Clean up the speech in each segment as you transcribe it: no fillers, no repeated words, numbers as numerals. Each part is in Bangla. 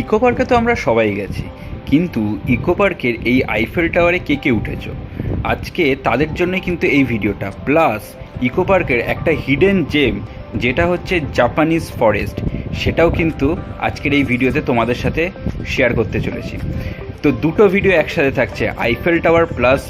ইকো পার্কে তো আমরা সবাই গেছি, কিন্তু ইকো পার্কের এই আইফেল টাওয়ারে কে কে উঠেছো আজকে তাদের জন্যই কিন্তু এই ভিডিওটা। প্লাস ইকো পার্কের একটা হিডেন জেম যেটা হচ্ছে জাপানিজ ফরেস্ট, সেটাও কিন্তু আজকের এই ভিডিওতে তোমাদের সাথে শেয়ার করতে চলেছি। তো দুটো ভিডিও একসাথে থাকছে, আইফেল টাওয়ার প্লাস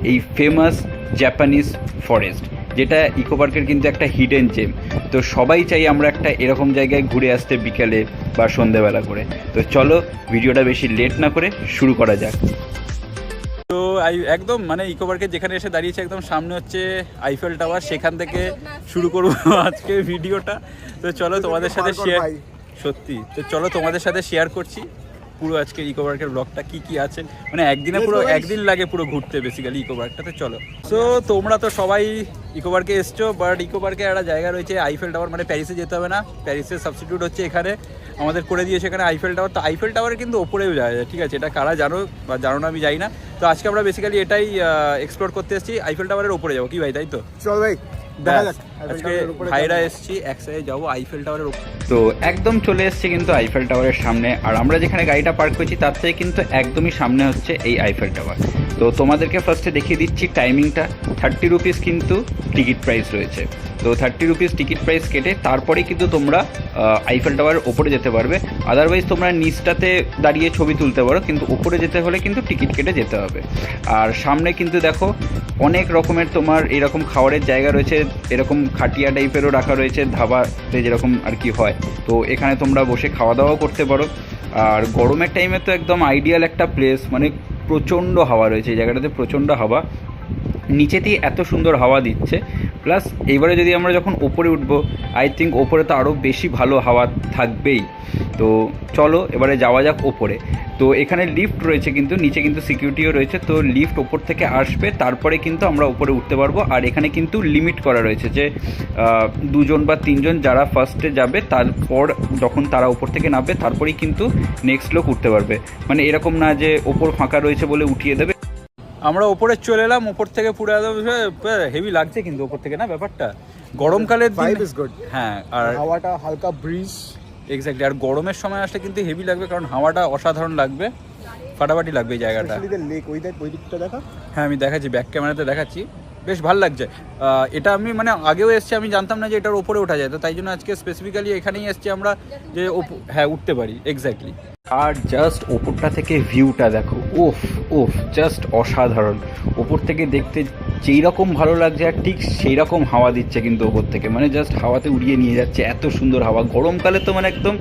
এই ফেমাস জাপানিজ ফরেস্ট, যেটা ইকো পার্কের কিন্তু একটা হিডেন জেম। তো সবাই চাই আমরা একটা এরকম জায়গায় ঘুরে আসতে বিকেলে বা সন্ধেবেলা করে। তো চলো ভিডিওটা বেশি লেট না করে শুরু করা যাক। তো একদম মানে ইকো পার্কের যেখানে এসে দাঁড়িয়েছে একদম সামনে হচ্ছে আইফেল টাওয়ার, সেখান থেকে শুরু করবো আজকে ভিডিওটা। তো চলো তোমাদের সাথে শেয়ার, সত্যি তো চলো তোমাদের সাথে শেয়ার করছি পুরো আজকে ইকো পার্কের ব্লগটা কী কী আছে। মানে একদিনে পুরো একদিন লাগে পুরো ঘুরতে বেসিক্যালি ইকো পার্কটাতে। চলো, সো তোমরা তো সবাই ইকো পার্কে এসছো, বাট ইকো পার্কে একটা জায়গা রয়েছে আইফেল টাওয়ার, মানে প্যারিসে যেতে হবে না, প্যারিসের সাবস্টিটিউট হচ্ছে এখানে আমাদের করে দিয়েছে এখানে আইফেল টাওয়ার। তো আইফেল টাওয়ারে কিন্তু ওপরেও যায়, ঠিক আছে, এটা কারা জানো বা জানো না আমি জানি না। তো আজকে আমরা বেসিক্যালি এটাই এক্সপ্লোর করতে এসেছি, আইফেল টাওয়ারের ওপরে যাবো কি ভাই, তাই তো? চল ভাই, আজকে ভাইরা এসছি একসাথে যাবো আইফেল টাওয়ারের উপর। তো একদম চলে এসছি কিন্তু আইফেল টাওয়ারের সামনে, আর আমরা যেখানে গাড়িটা পার্ক করেছি তার থেকে কিন্তু একদমই সামনে হচ্ছে এই আইফেল টাওয়ার। তো তোমাদেরকে ফার্স্টে দেখিয়ে দিচ্ছি টাইমিংটা। 30 রুপিস কিন্তু টিকিট প্রাইস রয়েছে। তো 30 রুপিস টিকিট প্রাইস কেটে তারপরেই কিন্তু তোমরা আইফেল টাওয়ার ওপরে যেতে পারবে। আদারওয়াইজ তোমরা নিচটাতে দাঁড়িয়ে ছবি তুলতে পারো, কিন্তু ওপরে যেতে হলে কিন্তু টিকিট কেটে যেতে হবে। আর সামনে কিন্তু দেখো অনেক রকমের তোমার এরকম খাবারের জায়গা রয়েছে, এরকম খাটিয়া টাইপেরও রাখা রয়েছে, ধাবাতে যেরকম আর কি হয়। তো এখানে তোমরা বসে খাওয়া দাওয়াও করতে পারো। আর গরমের টাইমে তো একদম আইডিয়াল একটা প্লেস, মানে প্রচণ্ড হাওয়া রয়েছে এই জায়গাটাতে, প্রচণ্ড হাওয়া, নিচেতেই এত সুন্দর হাওয়া দিচ্ছে। প্লাস এইবারে যদি আমরা যখন ওপরে উঠবো, আই থিঙ্ক ওপরে তো আরও বেশি ভালো হাওয়া থাকবেই। তো চলো এবারে যাওয়া যাক ওপরে। তো এখানে লিফট রয়েছে, কিন্তু নিচে কিন্তু সিকিউরিটিও রয়েছে। তো লিফট ওপর থেকে আসবে, তারপরে কিন্তু আমরা উপরে উঠতে পারবো। আর এখানে কিন্তু লিমিট করা রয়েছে যে 2 জন বা 3 জন যারা ফার্স্টে যাবে, তারপর যখন তারা ওপর থেকে নামবে তারপরেই কিন্তু নেক্সট লোক উঠতে পারবে। মানে এরকম না যে ওপর ফাঁকা রয়েছে বলে উঠিয়ে দেবে। আমরা ওপরে চলে এলাম, ওপর থেকে পুরো একদম হেভি লাগছে কিন্তু ওপর থেকে, না ব্যাপারটা গরমকালের ভাইব ইজ গুড। হ্যাঁ, আর হাওয়াটা হালকা ব্রিজ, এক্স্যাক্টলি। আর গরমের সময় আসলে কিন্তু হেভি লাগবে, কারণ হাওয়াটা অসাধারণ লাগবে, ফাটাফাটি লাগবে এই জায়গাটা। লেক ওই দিকটা দেখা। হ্যাঁ আমি দেখাচ্ছি, ব্যাক ক্যামেরাতে দেখাচ্ছি, বেশ ভালো লাগছে। এটা আমি মানে আগেও এসছি, আমি জানতাম না যে এটার ওপরে ওঠা যায়, তো তাই জন্য আজকে স্পেসিফিক্যালি এখানেই এসছি আমরা যে হ্যাঁ উঠতে পারি, এক্স্যাক্টলি। আর জাস্ট ওপরটা থেকে ভিউটা দেখো, ওফ ওফ, জাস্ট অসাধারণ। ওপর থেকে দেখতে যেই রকম ভালো লাগছে, আর ঠিক সেই রকম হাওয়া দিচ্ছে কিন্তু ওপর থেকে, মানে জাস্ট হাওয়াতে উড়িয়ে নিয়ে যাচ্ছে, এত সুন্দর হাওয়া। গরমকালে তো মানে একদম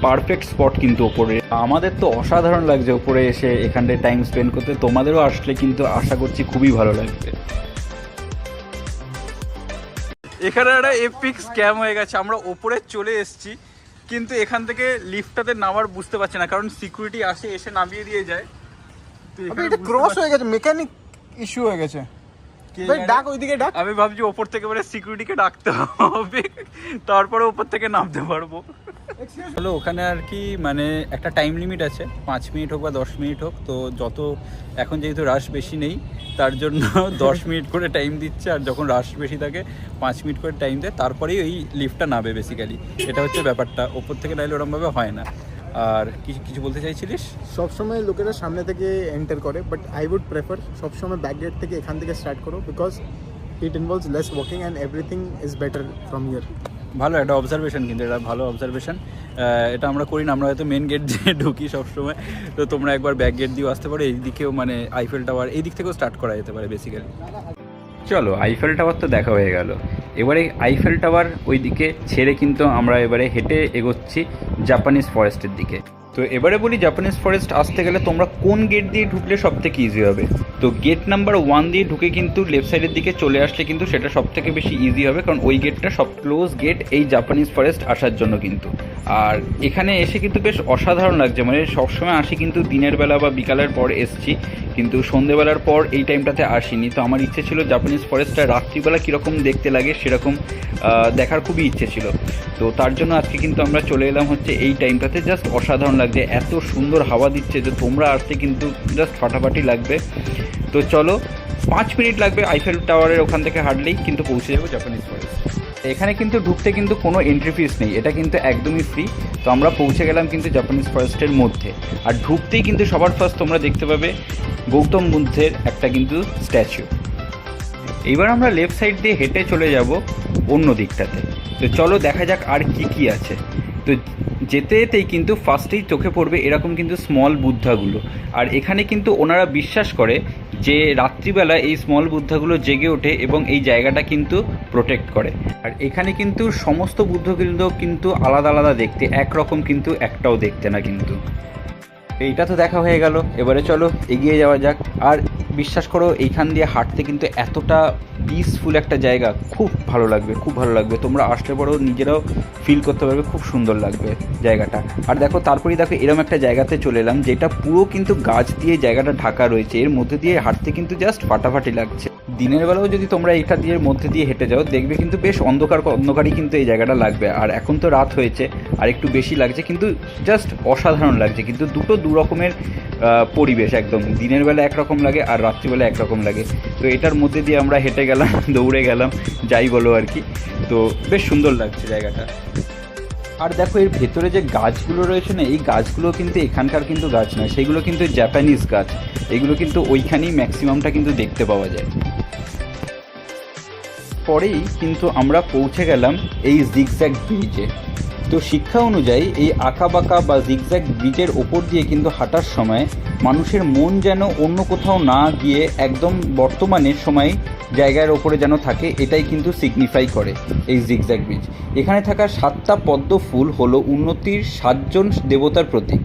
পারফেক্ট স্পট কিন্তু ওপরে। আমাদের তো অসাধারণ লাগছে ওপরে এসে এখানটায় টাইম স্পেন্ড করতে, তোমাদেরও আসলে কিন্তু আশা করছি খুবই ভালো লাগবে। এখানে একটা এপিক স্ক্যাম হয়ে গেছে, আমরা ওপরে চলে এসেছি কিন্তু এখান থেকে লিফটটাতে নামার বুঝতে পারছি না, কারণ সিকিউরিটি আসে এসে নামিয়ে দিয়ে যায়। এটা ক্রস হয়ে গেছে, মেকানিক ইস্যু হয়ে গেছে। ডাক ওইদিকে ডাক। আমি ভাবছি ওপর থেকে মানে সিকিউরিটিকে ডাকতে হবে, তারপরে ওপর থেকে নামতে পারবো। হলো ওখানে আর কি, মানে একটা টাইম লিমিট আছে, 5 মিনিট হোক বা 10 মিনিট হোক। তো যত এখন যেহেতু রাশ বেশি নেই তার জন্য 10 মিনিট করে টাইম দিচ্ছে, আর যখন রাশ বেশি থাকে 5 মিনিট করে টাইম দেয়, তারপরেই ওই লিফটটা নামে বেসিক্যালি। এটা হচ্ছে ব্যাপারটা, ওপর থেকে নাইলে ওরমভাবে হয় না। আর কিছু বলতে চাইছিলিস? সবসময় লোকেরা সামনে থেকে এন্টার করে, বাট আই উড প্রেফার সবসময় ব্যাক গেট থেকে এখান থেকে স্টার্ট করো, because it involves less walking and everything is better from here. ভালো একটা অবজারভেশন, কিন্তু এটা ভালো অবজারভেশন। এটা আমরা করি না, আমরা হয়তো মেন গেট দিয়ে ঢুকি সবসময়। তো তোমরা একবার ব্যাক গেট দিয়েও আসতে পারো, এই দিকেও মানে আইফেল টাওয়ার এই দিক থেকেও স্টার্ট করা যেতে পারে বেসিক্যালি। চলো আইফেল টাওয়ার তো দেখা হয়ে গেল, এবারে আইফেল টাওয়ার ওই দিকে ছেড়ে কিন্তু আমরা এবারে হেঁটে এগোচ্ছি জাপানিজ ফরেস্টের দিকে। তো এবারে বলি, জাপানিজ ফরেস্ট আসতে গেলে তোমরা কোন গেট দিয়ে ঢুকলে সব থেকে ইজি হবে। তো গেট নাম্বার 1 দিয়ে ঢুকে কিন্তু লেফট সাইডের দিকে চলে আসলে কিন্তু সেটা সব থেকে বেশি ইজি হবে, কারণ ওই গেটটা সব ক্লোজ গেট এই জাপানিজ ফরেস্ট আসার জন্য কিন্তু। আর এখানে এসে কিন্তু বেশ অসাধারণ লাগছে, মানে সবসময় আসি কিন্তু দিনের বেলা বা বিকালের পর এসছি, কিন্তু সন্ধেবেলার পর এই টাইমটাতে আসিনি। তো আমার ইচ্ছে ছিল জাপানিজ ফরেস্টটা রাত্রিবেলা কীরকম দেখতে লাগে সেরকম দেখার খুবই ইচ্ছে ছিল। তো তার জন্য আজকে কিন্তু আমরা চলে এলাম হচ্ছে এই টাইমটাতে, জাস্ট অসাধারণ লাগছে, এত সুন্দর হাওয়া দিচ্ছে যে তোমরা আসতে কিন্তু জাস্ট ফাটাফাটি লাগবে। তো চলো, 5 মিনিট লাগবে আইফেল টাওয়ারের ওখান থেকে হাঁটলেই কিন্তু পৌঁছে যাবো জাপানিজ ফরেস্ট। এখানে কিন্তু ঢুকতে কিন্তু কোনো এন্ট্রি ফিস নেই, এটা কিন্তু একদমই ফ্রি। তো আমরা পৌঁছে গেলাম কিন্তু জাপানিজ ফরেস্টের মধ্যে। আর ঢুকতেই কিন্তু সবার ফার্স্ট তোমরা দেখতে পাবে গৌতম বুদ্ধের একটা কিন্তু স্ট্যাচু। এইবার আমরা লেফট সাইড দিয়ে হেঁটে চলে যাব অন্য দিকটাতে। তো চলো দেখা যাক আর কি কি আছে। তো যেতে যেতেই কিন্তু ফার্স্টেই চোখে পড়বে এরকম কিন্তু স্মল বুদ্ধাগুলো। আর এখানে কিন্তু ওনারা বিশ্বাস করে যে রাত্রিবেলা এই স্মল বুদ্ধাগুলো জেগে ওঠে এবং এই জায়গাটা কিন্তু প্রোটেক্ট করে। আর এখানে কিন্তু সমস্ত বুদ্ধগুলো কিন্তু আলাদা আলাদা দেখতে, একরকম কিন্তু একটাও দেখতে না কিন্তু। এইটা তো দেখা হয়ে গেল, এবারে চলো এগিয়ে যাওয়া যাক। আর বিশ্বাস করো এইখান দিয়ে হাঁটতে কিন্তু এতটা পিসফুল একটা জায়গা, খুব ভালো লাগবে, খুব ভালো লাগবে। তোমরা আসলে পরেও নিজেরাও ফিল করতে পারবে, খুব সুন্দর লাগবে জায়গাটা। আর দেখো তারপরেই দেখো এরকম একটা জায়গাতে চলে এলাম যেটা পুরো কিন্তু গাছ দিয়ে জায়গাটা ঢাকা রয়েছে। এর মধ্যে দিয়ে হাঁটতে কিন্তু জাস্ট ফাটাফাটি লাগছে। দিনের বেলাও যদি তোমরা এইটা দিয়ে মধ্যে দিয়ে হেঁটে যাও দেখবে কিন্তু বেশ অন্ধকারই কিন্তু এই জায়গাটা লাগবে। আর এখন তো রাত হয়েছে আর একটু বেশি লাগছে, কিন্তু জাস্ট অসাধারণ লাগছে। কিন্তু দু রকমের পরিবেশ, একদম দিনের বেলা একরকম লাগে আর রাত্রিবেলা একরকম লাগে। তো এটার মধ্যে দিয়ে আমরা হেঁটে গেলাম, দৌড়ে গেলাম, যাই বলো আর কি। তো বেশ সুন্দর লাগছে জায়গাটা। আর দেখো এর ভেতরে যে গাছগুলো রয়েছে না, এই গাছগুলো কিন্তু এখানকার কিন্তু গাছ নয়, সেগুলো কিন্তু জাপানিজ গাছ। এগুলো কিন্তু ওইখানেই ম্যাক্সিমামটা কিন্তু দেখতে পাওয়া যায়। পরেই কিন্তু আমরা পৌঁছে গেলাম এই জিগজ্যাগ ব্রিজে। তো শিক্ষা অনুযায়ী এই আঁকাবাঁকা বা জিগজ্যাগ ব্রিজের ওপর দিয়ে কিন্তু হাঁটার সময় মানুষের মন যেন অন্য কোথাও না গিয়ে একদম বর্তমানের সময় জায়গার ওপরে যেন থাকে, এটাই কিন্তু সিগনিফাই করে এই জিগজ্যাগ ব্রিজ। এখানে থাকা 7টা পদ্ম ফুল হলো উন্নতির 7জন দেবতার প্রতীক।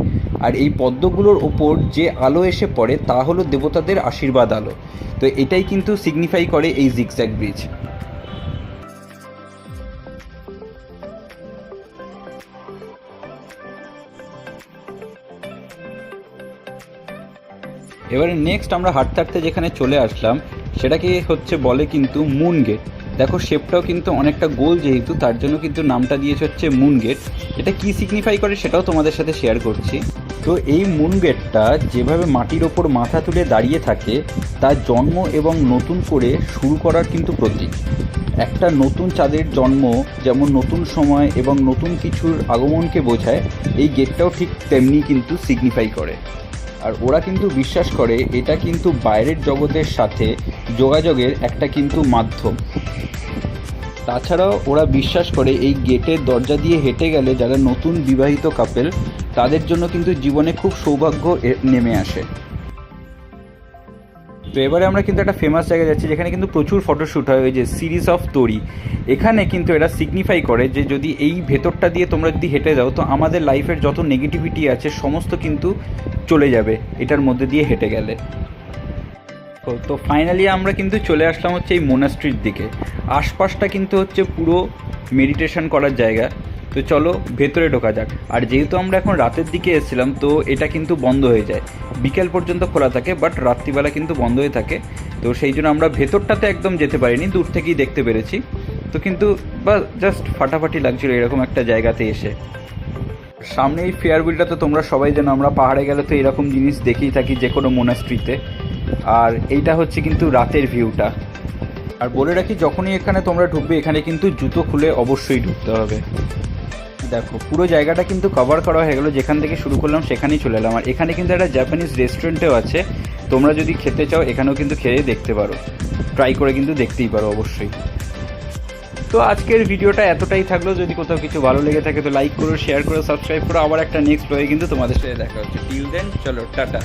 আর এই পদ্মগুলোর ওপর যে আলো এসে পড়ে তা হলো দেবতাদের আশীর্বাদ আলো। তো এটাই কিন্তু সিগনিফাই করে এই জিগজ্যাগ ব্রিজ। এবারে নেক্সট আমরা হাঁটতে হাঁটতে যেখানে চলে আসলাম সেটাকে হচ্ছে বলে কিন্তু মুন গেট। দেখো শেপটাও কিন্তু অনেকটা গোল, যেহেতু তার জন্য কিন্তু নামটা দিয়েছে হচ্ছে মুন গেট। এটা কি সিগনিফাই করে সেটাও তোমাদের সাথে শেয়ার করছি। তো এই মুন গেটটা যেভাবে মাটির ওপর মাথা তুলে দাঁড়িয়ে থাকে তার জন্ম এবং নতুন করে শুরু করার কিন্তু প্রতীক। একটা নতুন চাঁদের জন্ম যেমন নতুন সময় এবং নতুন কিছুর আগমনকে বোঝায়, এই গেটটাও ঠিক তেমনি কিন্তু সিগনিফাই করে। আর ওরা কিন্তু বিশ্বাস করে এটা কিন্তু বাইরের জগতের সাথে যোগাযোগের একটা কিন্তু মাধ্যম। তাছাড়াও ওরা বিশ্বাস করে এই গেটের দরজা দিয়ে হেঁটে গেলে যারা নতুন বিবাহিত কাপেল তাদের জন্য কিন্তু জীবনে খুব সৌভাগ্য নেমে আসে। তো এবারে আমরা কিন্তু একটা ফেমাস জায়গায় যাচ্ছি যেখানে কিন্তু প্রচুর ফটোশ্যুট হয়, ওই যে সিরিজ অফ তোরি। এখানে কিন্তু এটা সিগনিফাই করে যে যদি এই ভেতরটা দিয়ে তোমরা যদি হেঁটে যাও তো আমাদের লাইফের যত নেগেটিভিটি আছে সমস্ত কিন্তু চলে যাবে এটার মধ্যে দিয়ে হেঁটে গেলে। তো ফাইনালি আমরা কিন্তু চলে আসলাম হচ্ছে এই মোনাস্ট্রির দিকে। আশপাশটা কিন্তু হচ্ছে পুরো মেডিটেশন করার জায়গা। তো চলো ভেতরে ঢোকা যাক। আর যেহেতু আমরা এখন রাতের দিকে এসেছিলাম তো এটা কিন্তু বন্ধ হয়ে যায়, বিকেল পর্যন্ত খোলা থাকে, বাট রাত্রিবেলা কিন্তু বন্ধ হয়ে থাকে। তো সেই জন্য আমরা ভেতরটাতে একদম যেতে পারিনি, দূর থেকেই দেখতে পেরেছি। তো কিন্তু বা জাস্ট ফাটাফাটি লাগছিল এরকম একটা জায়গাতে এসে। সামনে এই ফেয়ার হুইলটা তো তোমরা সবাই জানো, আমরা পাহাড়ে গেলে তো এরকম জিনিস দেখেই থাকি যে কোনো মোনাস্ট্রিতে। আর এইটা হচ্ছে কিন্তু রাতের ভিউটা। আর বলে রাখি যখনই এখানে তোমরা ঢুকবে এখানে কিন্তু জুতো খুলে অবশ্যই ঢুকতে হবে। দেখো পুরো জায়গাটা কিন্তু কভার করা হয়ে গেলো, যেখান থেকে শুরু করলাম সেখানেই চলে এলাম। আর এখানে কিন্তু একটা জাপানিজ রেস্টুরেন্টও আছে, তোমরা যদি খেতে চাও এখানেও কিন্তু খেয়ে দেখতে পারো, ট্রাই করে কিন্তু দেখতেই পারো অবশ্যই। তো আজকের ভিডিওটা এতটাই থাকলো, যদি কোথাও কিছু ভালো লেগে থাকে তো লাইক করো, শেয়ার করো, সাবস্ক্রাইব করো। আবার একটা নেক্সট ব্লগে কিন্তু তোমাদের সাথে দেখা হচ্ছে। টিল দেন চলো টাটা।